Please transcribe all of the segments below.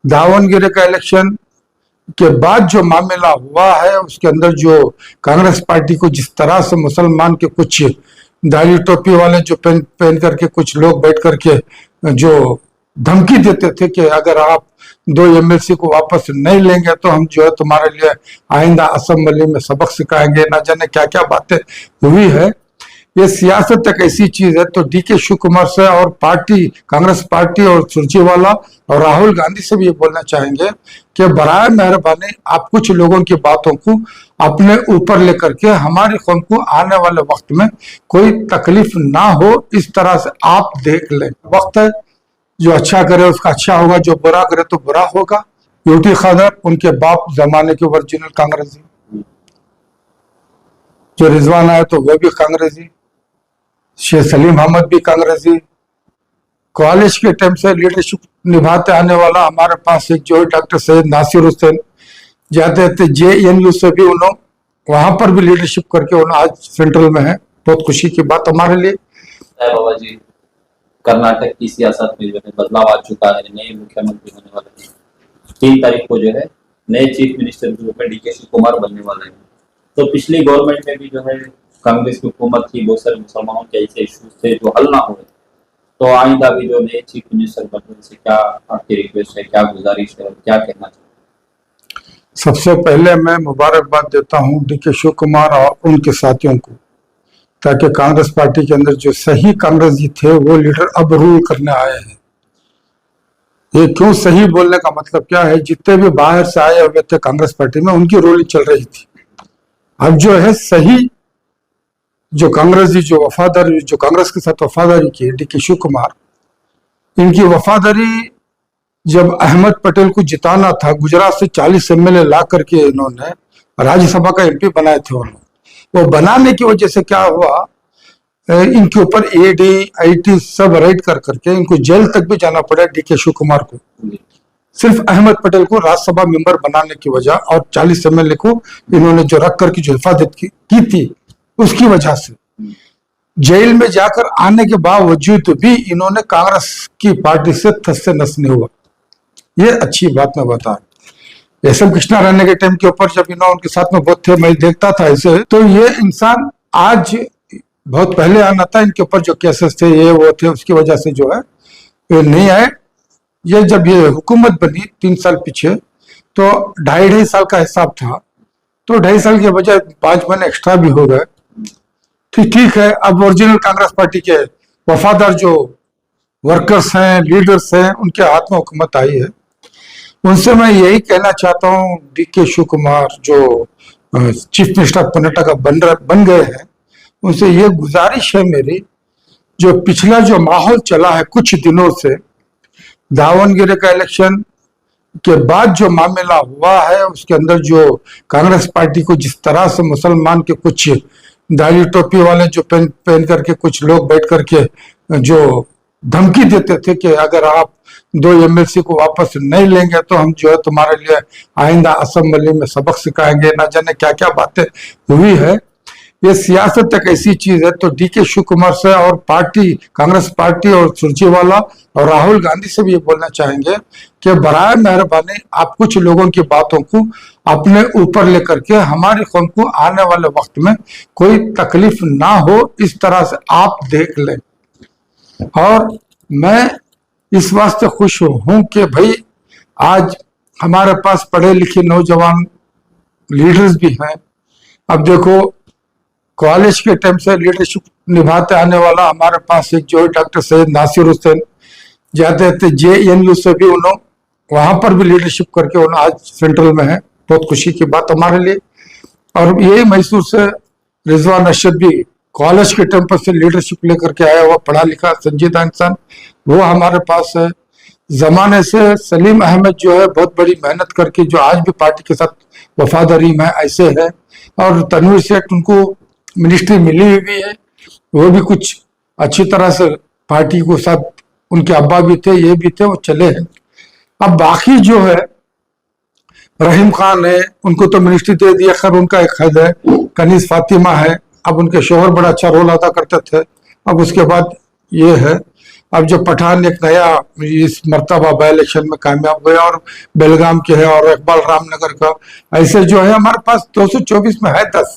दावनगिरी का इलेक्शन के बाद जो मामला हुआ है उसके अंदर जो कांग्रेस पार्टी को जिस तरह से मुसलमान के कुछ दाढ़ी टोपी वाले जो पहन पहन करके कुछ लोग बैठ करके जो धमकी देते थे कि अगर आप 2 एमएलसी को वापस नहीं लेंगे तो हम जो है तुम्हारे लिए आइंदा असेंबली में सबक सिखाएंगे, ना जाने क्या क्या बातें हुई है। ये सियासत एक ऐसी चीज है। तो डीके शिव कुमार से और पार्टी कांग्रेस पार्टी और सुरजेवाला और राहुल गांधी से भी ये बोलना चाहेंगे कि बराए मेहरबानी आप कुछ लोगों की बातों को अपने ऊपर लेकर के हमारी कौम को आने वाले वक्त में कोई तकलीफ ना हो, इस तरह से आप देख लें। वक्त है, जो अच्छा करे उसका अच्छा होगा, जो बुरा करे तो बुरा होगा। यूटी खदर उनके बाप जमाने के ओरिजिनल कांग्रेसी, जो रिजवान आए तो वह भी कांग्रेसी, शेख सलीम अहमद भी कांग्रेसी। कॉलेज के टाइम से लीडरशिप निभाते आने वाला हमारे पास एक जो है डॉक्टर सैयद नासिर हुसैन, जाते थे JNU से भी उन्होंने वहां पर भी लीडरशिप करके उन्होंने आज सेंट्रल में है। बहुत खुशी की बात हमारे लिए। बाबा जी, कर्नाटक की सियासत में जो है बदलाव आ चुका है, नए मुख्यमंत्री होने वाले हैं। 3 तारीख को जो है नए चीफ मिनिस्टर जो है डीके शिव कुमार बनने वाले हैं। तो पिछली गवर्नमेंट में भी जो है कांग्रेस की हुकूमत थी, बहुत सारे मुसलमानों के ऐसे इश्यूज थे जो हल ना हुए। तो आइंदा भी जो नए चीफ मिनिस्टर बनने से क्या आपकी रिक्वेस्ट है, क्या गुजारिश है और क्या कहना चाहिए? सबसे पहले मैं मुबारकबाद देता हूं डीके शिव कुमार और उनके साथियों को, ताकि कांग्रेस पार्टी के अंदर जो सही कांग्रेसी थे वो लीडर अब रूल करने आए हैं। ये क्यों सही बोलने का मतलब क्या है, जितने भी बाहर से आए हुए थे कांग्रेस पार्टी में उनकी रूलिंग चल रही थी। अब जो है सही जो कांग्रेसी जो वफादारी जो कांग्रेस के साथ वफादारी की डीके शिव कुमार, इनकी वफादारी जब अहमद पटेल को जिताना था, गुजरात से 40 MLA ला करके इन्होंने राज्यसभा का MP बनाए थे। उन्होंने वो बनाने की वजह से क्या हुआ, इनके ऊपर AD IT सब राइड कर करके इनको जेल तक भी जाना पड़ा डीके शिव कुमार को, सिर्फ अहमद पटेल को राज्यसभा मेंबर बनाने की वजह और 40 MLA को इन्होंने जो रख करके जो हिफाजत की थी उसकी वजह से जेल में जाकर आने के बावजूद भी इन्होंने कांग्रेस की पार्टी से थस से नस नहीं हुआ। ये अच्छी बात मैं बता रहा। SM कृष्णा रहने के टाइम के ऊपर जब इन्होंने उनके साथ में बहुत थे, मैं देखता था ऐसे, तो ये इंसान आज बहुत पहले आना था, इनके ऊपर जो केसेस थे ये वो थे, उसकी वजह से जो है ये नहीं आए। ये जब ये हुकूमत बनी 3 साल पीछे, तो 2.5 साल का हिसाब था, तो 2.5 साल के बजाय 5 महीने एक्स्ट्रा भी हो गए। ठीक है, अब ओरिजिनल कांग्रेस पार्टी के वफादार जो वर्कर्स हैं, लीडर्स हैं, उनके हाथ में हुकूमत आई है। उनसे मैं यही कहना चाहता हूँ, डीके शिव कुमार जो चीफ मिनिस्टर ऑफ कर्नाटक बन गए हैं, उनसे ये गुजारिश है मेरी, जो पिछला जो माहौल चला है कुछ दिनों से, दावनगिरी का इलेक्शन के बाद जो मामला हुआ है उसके अंदर जो कांग्रेस पार्टी को जिस तरह से मुसलमान के कुछ दाढ़ी टोपी वाले जो पहन करके कुछ लोग बैठ करके जो धमकी देते थे कि अगर आप 2 एमएलसी को वापस नहीं लेंगे तो हम जो है तुम्हारे लिए आइंदा असेंबली में सबक सिखाएंगे, ना जाने क्या क्या बातें हुई है। ये सियासत एक ऐसी चीज है। तो डीके शिव कुमार से और पार्टी कांग्रेस पार्टी और सुरजेवाला और राहुल गांधी से भी ये बोलना चाहेंगे कि बराए मेहरबानी आप कुछ लोगों की बातों को अपने ऊपर लेकर के हमारी कौम को आने वाले वक्त में कोई तकलीफ ना हो, इस तरह से आप देख लें। और मैं इस वास्ते खुश हूं कि भाई आज हमारे पास पढ़े लिखे नौजवान लीडर्स भी हैं। अब देखो, कॉलेज के टाइम से लीडरशिप निभाते आने वाला हमारे पास एक जो है डॉक्टर सैयद नासिर हुसैन, जाते थे JNU से भी उन्होंने वहां पर भी लीडरशिप करके उन्होंने आज सेंट्रल में है। बहुत खुशी की बात हमारे लिए। और यही मैसूर से रिजवान अरशद भी कॉलेज के टाइम पर से लीडरशिप लेकर के आया हुआ पढ़ा लिखा संजीदा इंसान, वो हमारे पास है। जमाने से सलीम अहमद जो है बहुत बड़ी मेहनत करके जो आज भी पार्टी के साथ वफादारी में ऐसे है। और तनवीर सेठ, उनको मिनिस्ट्री मिली हुई है, वो भी कुछ अच्छी तरह से पार्टी को साथ, उनके अब्बा भी थे, ये भी थे, वो चले हैं। अब बाकी जो है रहीम खान है, उनको तो मिनिस्ट्री दे दिया, खैर उनका एक हद है। कनीज फातिमा है, अब उनके शोहर बड़ा अच्छा रोल अदा करते थे, अब उसके बाद ये है। अब जो पठान एक नया इस मर्तबा बाई इलेक्शन में कामयाब हुआ और बेलगाम के है और इकबाल रामनगर का, ऐसे जो है हमारे पास 224 में है 10।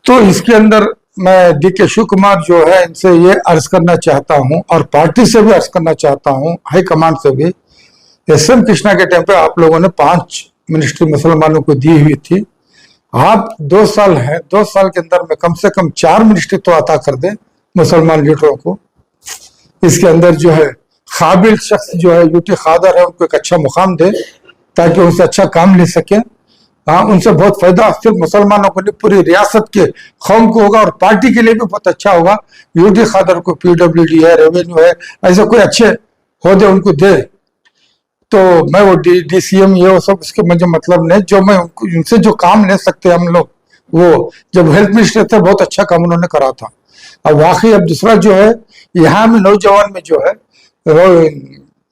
तो इसके अंदर मैं डीके शिव कुमार जो है इनसे ये अर्ज करना चाहता हूं और पार्टी से भी अर्ज करना चाहता हूं, हाईकमान से भी। एस.एम. कृष्णा के टाइम पे आप लोगों ने 5 मिनिस्ट्री मुसलमानों को दी हुई थी। आप 2 साल है, 2 साल के अंदर में कम से कम 4 मिनिस्ट्री तो अता कर दें मुसलमान लीडरों को। इसके अंदर जो है काबिल शख्स जो है यूटी खादर है उनको एक अच्छा मुकाम दे ताकि उनसे अच्छा काम ले सके। हाँ, उनसे बहुत फायदा सिर्फ मुसलमानों को नहीं पूरी रियासत के कौम को होगा और पार्टी के लिए भी बहुत अच्छा होगा। यूटी खादर को PWD है, रेवेन्यू है, ऐसे कोई अच्छे होदे उनको दे तो मैं वो DCM ये वो सब उसके मुझे मतलब नहीं, जो मैं उनसे जो काम ले सकते हैं हम लोग, वो जब हेल्थ मिनिस्टर थे बहुत अच्छा काम उन्होंने करा था। अब वाकई अब दूसरा जो है यहाँ में नौजवान में जो है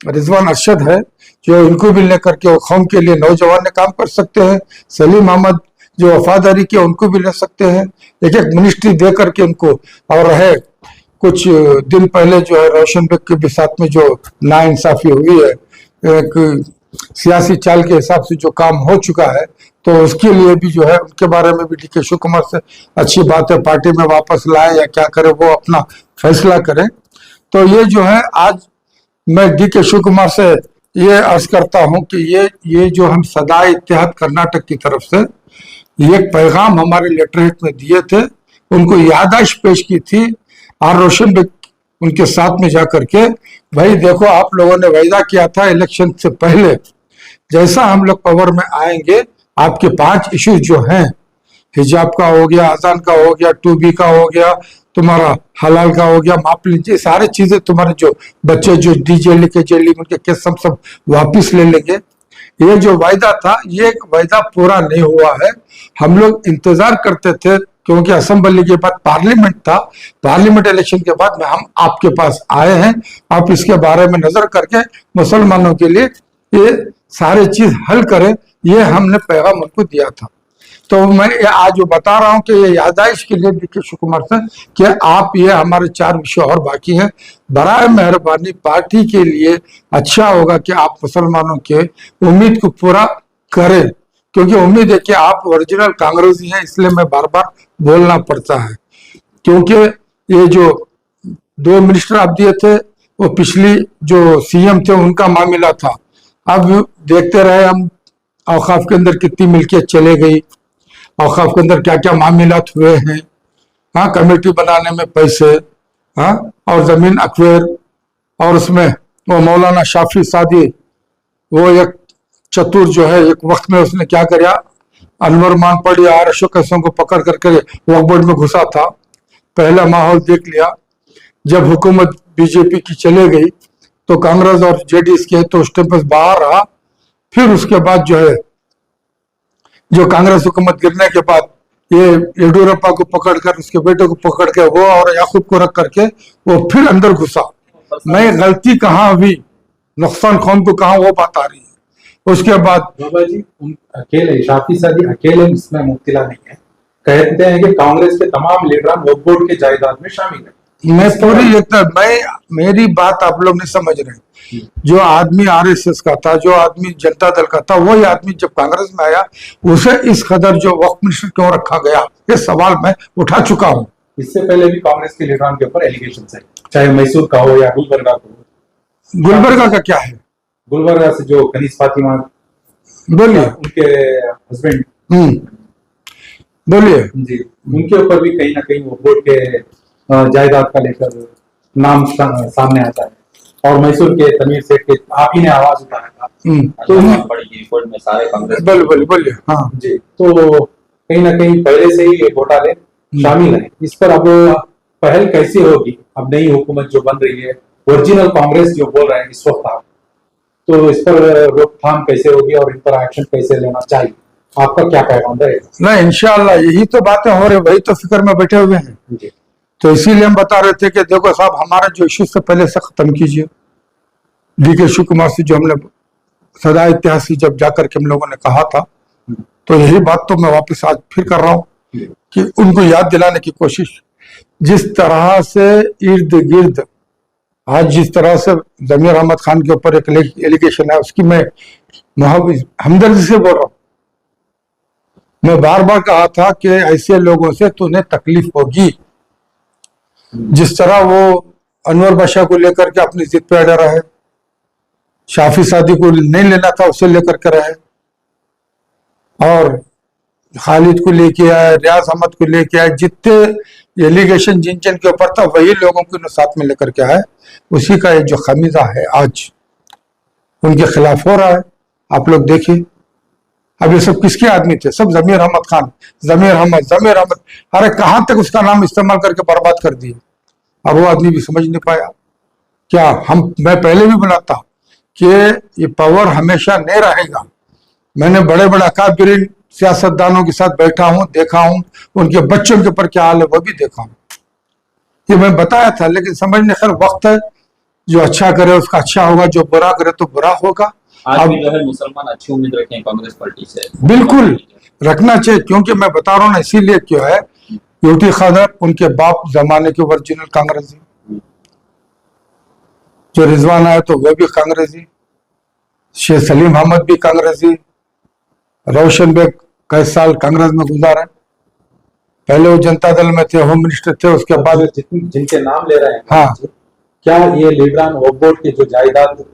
रिजवान अरशद है, जो इनको भी लेकर के कौम के लिए नौजवान ने काम कर सकते हैं। सलीम अहमद जो वफादारी के उनको भी ले सकते हैं, एक एक मिनिस्ट्री दे करके उनको। और है कुछ दिन पहले जो है रोशन बेग के भी साथ में जो नाइंसाफी हुई है, एक सियासी चाल के हिसाब से जो काम हो चुका है, तो उसके लिए भी जो है उनके बारे में भी डीके शिव कुमार से अच्छी बात है, पार्टी में वापस लाए या क्या करे वो अपना फैसला करें। तो ये जो है आज मैं डीके शिव कुमार से ये अर्ज करता हूं कि ये जो हम सदा इत्तेहाद कर्नाटक की तरफ से ये पैगाम हमारे लेटरहेड में दिए थे, उनको याददाश्त पेश की थी और रोशन बेग उनके साथ में जाकर के, भाई देखो आप लोगों ने वायदा किया था इलेक्शन से पहले जैसा हम लोग पावर में आएंगे आपके 5 इश्यूज जो हैं, हिजाब का हो गया, अजान का हो गया, 2B का हो गया, तुम्हारा हलाल का हो गया, माप लीजिए, सारी चीजें तुम्हारे जो बच्चे जो डीजे लेके जेल उनके केस सब वापिस ले लेंगे। ये जो वायदा था ये वायदा पूरा नहीं हुआ है। हम लोग इंतजार करते थे क्योंकि असेंबली के बाद पार्लियामेंट था, पार्लियामेंट इलेक्शन के बाद में हम आपके पास आए हैं, आप इसके बारे में नजर करके मुसलमानों के लिए ये सारे चीज हल करें, ये हमने पैगाम उनको दिया था। तो मैं आज जो बता रहा हूं कि ये याददाश्त के लिए डीके शिव कुमार से कि आप ये हमारे 4 विषय और बाकी हैं, बराए मेहरबानी पार्टी के लिए अच्छा होगा कि आप मुसलमानों के उम्मीद को पूरा करें, क्योंकि उम्मीद है कि आप ओरिजिनल कांग्रेसी हैं, इसलिए मैं बार बार बोलना पड़ता है। क्योंकि ये जो 2 मिनिस्टर आप दिए थे वो पिछली जो CM थे उनका मामला था। अब देखते रहे हम औकाफ के अंदर कितनी मिल्कियत चले गई, औकाफ के अंदर क्या क्या मामलात हुए हैं। हाँ, कमेटी बनाने में पैसे, हाँ, और जमीन अक्वेर, और उसमें वो मौलाना शाफी सादी वो एक चतुर जो है एक वक्त में उसने क्या किया, अनवर मान पड़ी RSO कैसों को पकड़ करके वक्फ बोर्ड में घुसा था। पहला माहौल देख लिया, जब हुकूमत बीजेपी की चले गई तो कांग्रेस और JDS के तो उस टाइम पर बाहर रहा। फिर उसके बाद जो है जो कांग्रेस हुकूमत गिरने के बाद ये येडियुरप्पा को पकड़कर उसके बेटे को पकड़ के वो और याकूब को रख करके वो फिर अंदर घुसा। मैं गलती कहाँ हुई, नुकसान कौन को कहा, वो बात आ रही है। उसके बाद बाबा जी अकेले शाफी सादी अकेले इसमें मुब्तला नहीं है, कहते हैं कि कांग्रेस के तमाम लीडरान वक्फ बोर्ड के जायदाद में शामिल है। मैं पूरी मेरी बात आप लोग नहीं समझ रहे। जो आदमी RSS का था, जो आदमी जनता दल का था, वही आदमी जब कांग्रेस में आया उसे इस कदर जो वक्फ मिनिस्टर क्यों रखा गया, ये सवाल मैं उठा चुका हूँ। इससे पहले भी कांग्रेस के लीडरान के ऊपर एलिगेशन है, चाहे मैसूर का हो या गुलबर्गा का हो। गुलबर्गा का क्या है? गुलबर्गा से जो कनीज फातिमा बोलिए, उनके हस्बैंड, बोलिए जी, उनके ऊपर भी कहीं ना कहीं वक्फ बोर्ड के जायदाद का लेकर नाम सामने आता है। और मैसूर के तमीर सेठ के आप ही ने आवाज उठाया था, तो बड़ी रिपोर्ट में सारे कांग्रेस बोलिए। हाँ जी, तो कहीं ना कहीं पहले से ही ये घोटाले शामिल है। इस पर अब पहल कैसी होगी? अब नई हुकूमत जो बन रही है, ओरिजिनल कांग्रेस जो बोल रहे हैं इस वक्त आप, तो इस पर रोकथाम कैसे होगी और इन पर एक्शन कैसे लेना चाहिए, आपका क्या पैगाम रहेगा? नहीं, इंशाल्लाह यही तो बातें हो रही, वही तो फिक्र में बैठे हुए हैं। जी, तो इसीलिए हम बता रहे थे कि देखो साहब, हमारा जो इश्यू से पहले से खत्म कीजिए। डीके शिव कुमार से जो हमने सदा इतिहास से जब जाकर के हम लोगों ने कहा था, तो यही बात तो मैं वापस आज फिर कर रहा हूँ कि उनको याद दिलाने की कोशिश, जिस तरह से इर्द गिर्द आज जिस तरह से जमीर अहमद खान के ऊपर एक एलिगेशन है, उसकी मैं हमदर्दी से बोल रहा हूँ। मैं बार बार कहा था कि ऐसे लोगों से तुम्हें तकलीफ होगी। जिस तरह वो अनवर बादशाह को लेकर के अपनी जिद पे अड़ा रहे, शाफी सादी को नहीं लेना था उसे लेकर के रहे, और खालिद को लेके आए, रियाज अहमद को लेके आए, जितने एलिगेशन जिन जिन के ऊपर था वही लोगों को साथ में लेकर के आए। उसी का ये जो खमीजा है आज उनके खिलाफ हो रहा है। आप लोग देखिए, अब ये सब किसके आदमी थे? सब जमीर अहमद खान, जमीर अहमद। अरे कहां तक उसका नाम इस्तेमाल करके बर्बाद कर दिए, और वो आदमी भी समझ नहीं पाया। क्या मैं पहले भी बोला था कि ये पावर हमेशा नहीं रहेगा। मैंने बड़े बड़े अकाबिरीन सियासतदानों के साथ बैठा हूं, देखा हूं, उनके बच्चों के ऊपर क्या हाल है वो भी देखा हूं। ये मैं बताया था, लेकिन समझने खैर वक्त है। जो अच्छा करे उसका अच्छा होगा, जो बुरा करे तो बुरा होगा। आज भी जो है मुसलमान अच्छी उम्मीद रखे हैं कांग्रेस पार्टी से। बिल्कुल रखना चाहिए, क्योंकि मैं बता रहा हूँ ना, इसीलिए क्यों है, यूटी खदर उनके बाप जमाने के ओरिजिनल कांग्रेसी, जो रिजवान आए तो वह भी कांग्रेसी, शेख सलीम अहमद भी कांग्रेसी, रोशन बेग कई साल कांग्रेस में गुजारा। पहले वो जनता दल में थे, होम मिनिस्टर थे, उसके बाद जिनके नाम ले रहे हैं, हाँ, क्या ये लीडरान वक्फ बोर्ड के जो जायदाद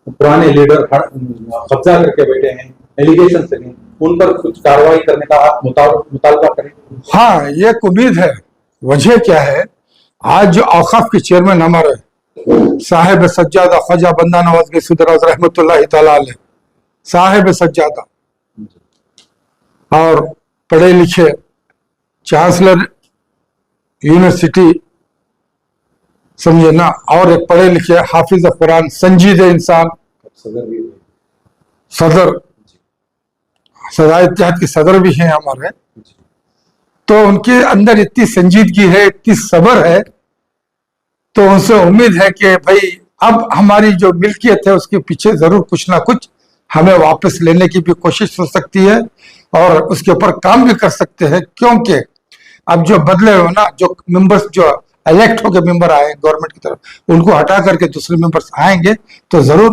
पुराने लीडर कब्जा करके बैठे हैं, एलिगेशन से नहीं, उन पर कुछ कार्रवाई करने का आप मुतालबा करें? हाँ, ये एक उम्मीद है। वजह क्या है, आज जो औकाफ के चेयरमैन हमारे साहिब सज्जादा ख्वाजा बंदा नवाज गैसुद्दीन रहमतुल्लाह तआला अलैह, साहिब सज्जादा और पढ़े लिखे चांसलर यूनिवर्सिटी, समझे ना, और एक पढ़े लिखे हाफिज कुरान, संजीदे इंसान, सदर सदा इत्तेहाद के सदर भी हैं हमारे। तो उनके अंदर इतनी संजीदगी है, इतनी सब्र है, तो उनसे उम्मीद है कि भाई अब हमारी जो मिल्कियत है उसके पीछे जरूर कुछ ना कुछ हमें वापस लेने की भी कोशिश हो सकती है, और उसके ऊपर काम भी कर सकते हैं। क्योंकि अब जो बदले हो ना, जो मेंबर्स जो इलेक्ट होकर मेंबर आए गवर्नमेंट की तरफ, उनको हटा करके दूसरे मेंबर्स आएंगे तो जरूर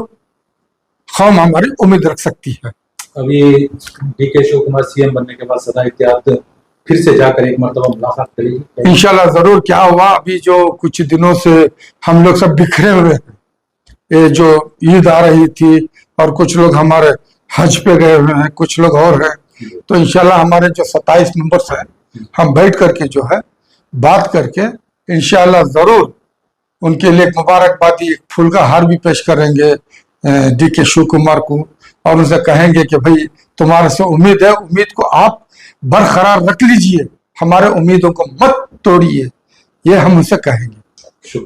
कौम हमारी उम्मीद रख सकती है। अभी डीके शिव कुमार सीएम बनने के बाद सदा इत्तेहाद फिर से जाकर एक मर्तबा मुलाकात करेगी इंशाल्लाह जरूर। क्या हुआ, अभी जो कुछ दिनों से हम लोग सब बिखरे हुए हैं, ये जो ईद आ रही थी और कुछ लोग हमारे हज पे गए हुए हैं, कुछ लोग और हैं, तो इंशाल्लाह हमारे जो 27 मेंबर्स हैं, हम बैठ करके जो है बात करके इंशाल्लाह जरूर उनके लिए एक मुबारकबादी फूल का हार भी पेश करेंगे डीके शिव कुमार को, और उनसे कहेंगे कि भाई तुम्हारे से उम्मीद है, उम्मीद को आप बरकरार रख लीजिए, हमारे उम्मीदों को मत तोड़िए, ये हम उनसे कहेंगे।